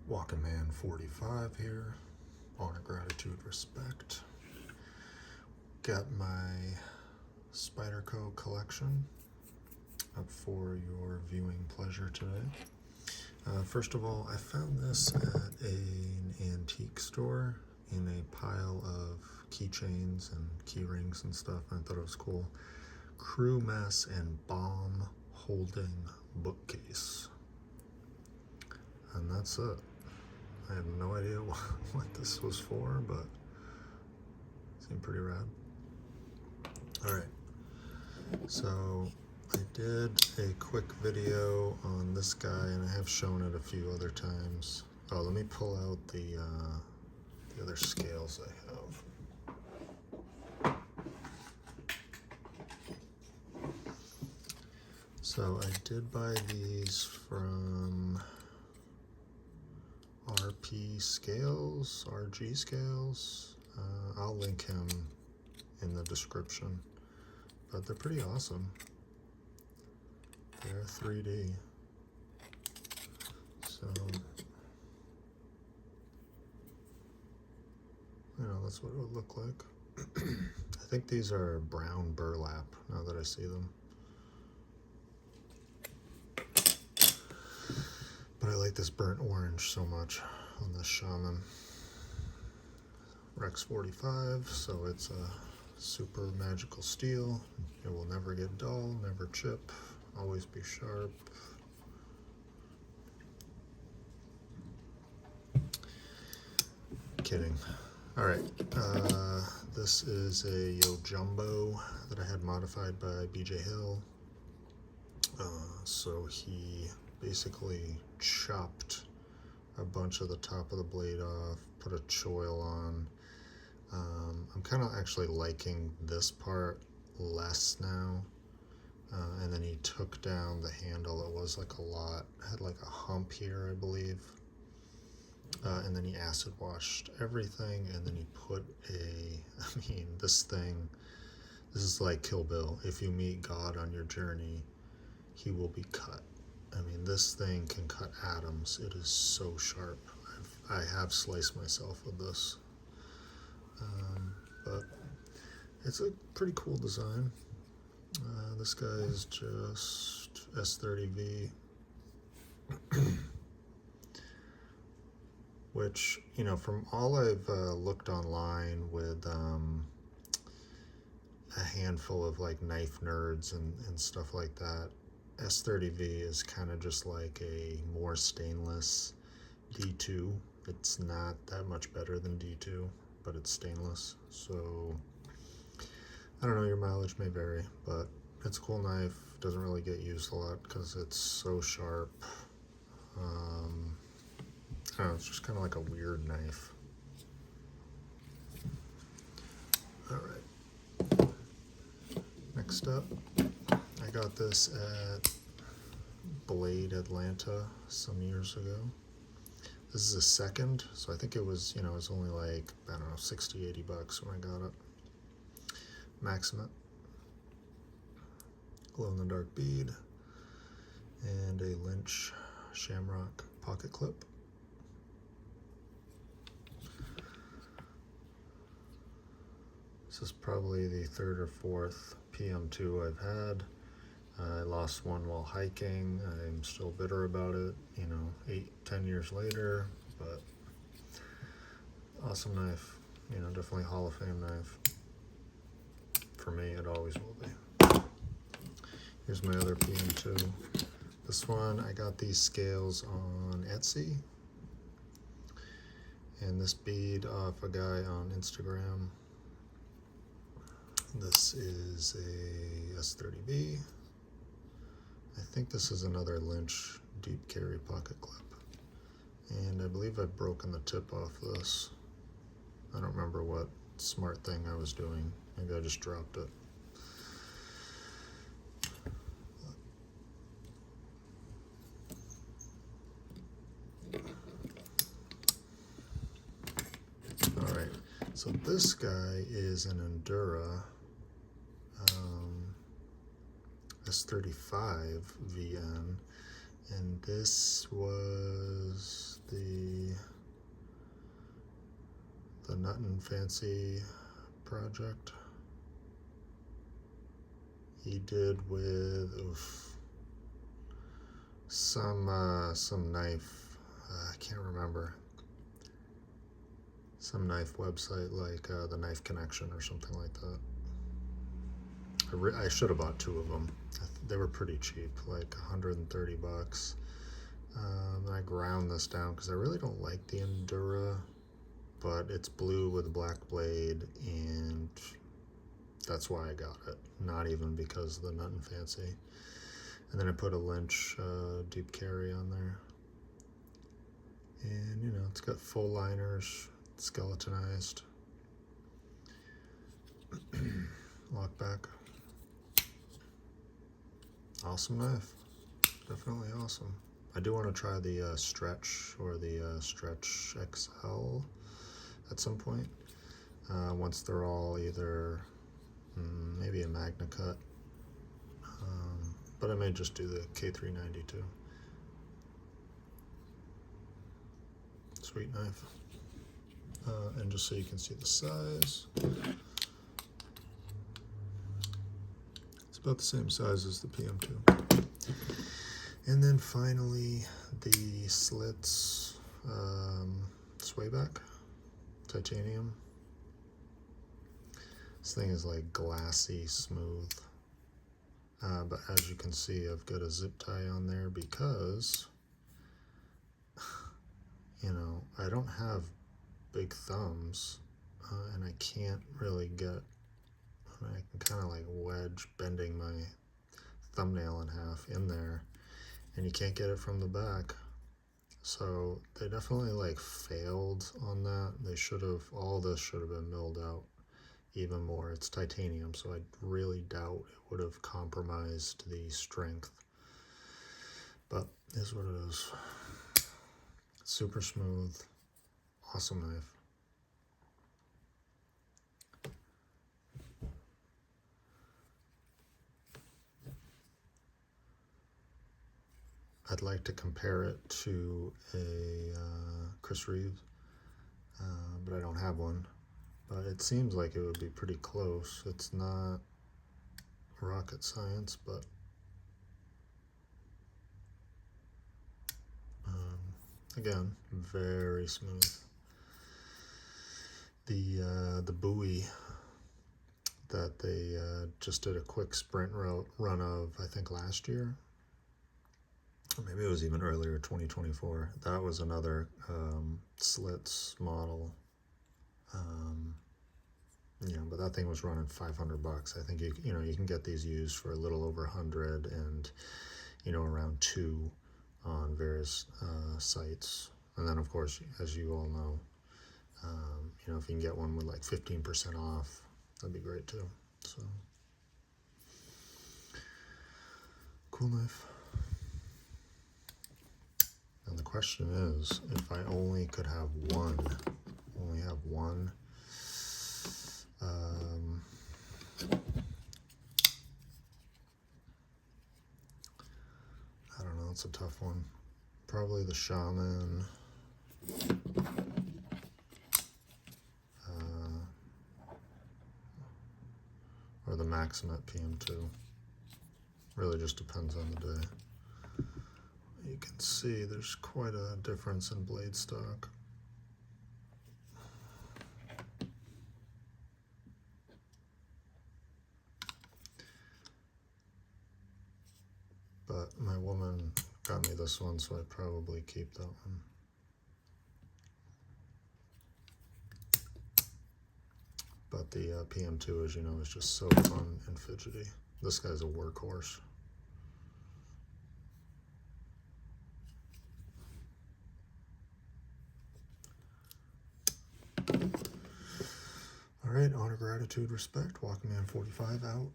Walking Man 45 here. Honor, gratitude, respect. Got my Spyderco Collection up for your viewing pleasure today. First of all, I found this at an antique store in a pile of keychains and key rings and stuff. I thought it was cool. Crew mess and bomb holding bookcase. And that's it. I have no idea what this was for, but it seemed pretty rad. Alright, so I did a quick video on this guy, and I have shown it a few other times. Oh, let me pull out the other scales I have. So I did buy these from RG Scales. I'll link him in the description, but they're pretty awesome. They're 3D, so that's what it would look like. I think these are brown burlap now that I see them, but I like this burnt orange so much on this Shaman. Rex 45, so it's a super magical steel. It will never get dull, never chip, always be sharp. Kidding. Alright, this is a Yojumbo that I had modified by BJ Hill. So he basically chopped a bunch of the top of the blade off, put a choil on. I'm kind of actually liking this part less now. And then he took down the handle. It was like a lot, it had like a hump here, I believe. And then he acid washed everything, and then he put this is like Kill Bill. If you meet God on your journey, he will be cut. I mean, this thing can cut atoms. It is so sharp. I have sliced myself with this. But it's a pretty cool design. This guy is just S30V, which, from all I've looked online with a handful of like knife nerds and stuff like that, S30V is kind of just like a more stainless D2. It's not that much better than D2, but it's stainless. So I don't know, your mileage may vary, but it's a cool knife. Doesn't really get used a lot because it's so sharp. I don't know, it's just kind of like a weird knife. Alright, next up, I got this at Blade Atlanta some years ago. This is a second, so I think it was, it was only like, I don't know, 60, 80 bucks when I got it. Maximate, glow-in-the-dark bead, and a Lynch Shamrock pocket clip. This is probably the third or fourth PM2 I've had. I lost one while hiking. I'm still bitter about it, 8-10 years later, but awesome knife. Definitely Hall of Fame knife. For me, it always will be. Here's my other PM2. This one, I got these scales on Etsy, and this bead off a guy on Instagram. This is a S30V. I think this is another Lynch deep carry pocket clip, and I believe I've broken the tip off this. I don't remember what smart thing I was doing. Maybe I just dropped it. Alright, so this guy is an Endura S35 VN, and this was the Nothing Fancy project. He did with some knife. I can't remember. Some knife website like the Knife Connection or something like that. I should have bought 2 of them. They were pretty cheap, like 130 bucks. I ground this down because I really don't like the Endura, but it's blue with a black blade, and that's why I got it. Not even because of the Nothing Fancy. And then I put a Lynch deep carry on there. And you know, it's got full liners, skeletonized. Lock back. Awesome knife. Definitely awesome. I do want to try the Stretch or the Stretch XL at some point. Once they're all either maybe a Magna Cut. But I may just do the K390 too. Sweet knife. And just so you can see the size, it's about the same size as the PM2. And then finally the Slits Swayback titanium. This thing is like glassy smooth. But as you can see, I've got a zip tie on there because, you know, I don't have big thumbs, and I can't really get, I can kind of like wedge bending my thumbnail in half in there, and you can't get it from the back. So they definitely like failed on that. They should have, all this should have been milled out even more. It's titanium, so I really doubt it would have compromised the strength, but it is what it is. Super smooth, awesome knife. I'd like to compare it to a Chris Reeves, but I don't have one. But it seems like it would be pretty close. It's not rocket science, but again, very smooth. The buoy that they just did a quick sprint run of, I think last year, or maybe it was even earlier, 2024. That was another Slits model. You know, but that thing was running 500 bucks. I think you know, you can get these used for a little over 100, and you know, around 2 on various sites. And then of course, as you all know, you know, if you can get one with like 15% off, that'd be great too. So cool knife. And the question is, if I only could have one, I don't know, it's a tough one. Probably the Shaman, or the Maximat PM2. Really just depends on the day. You can see there's quite a difference in blade stock. But my woman got me this one, so I'd probably keep that one. But the PM2, as you know, is just so fun and fidgety. This guy's a workhorse. All right, honor, gratitude, respect. Walking Man 45 out.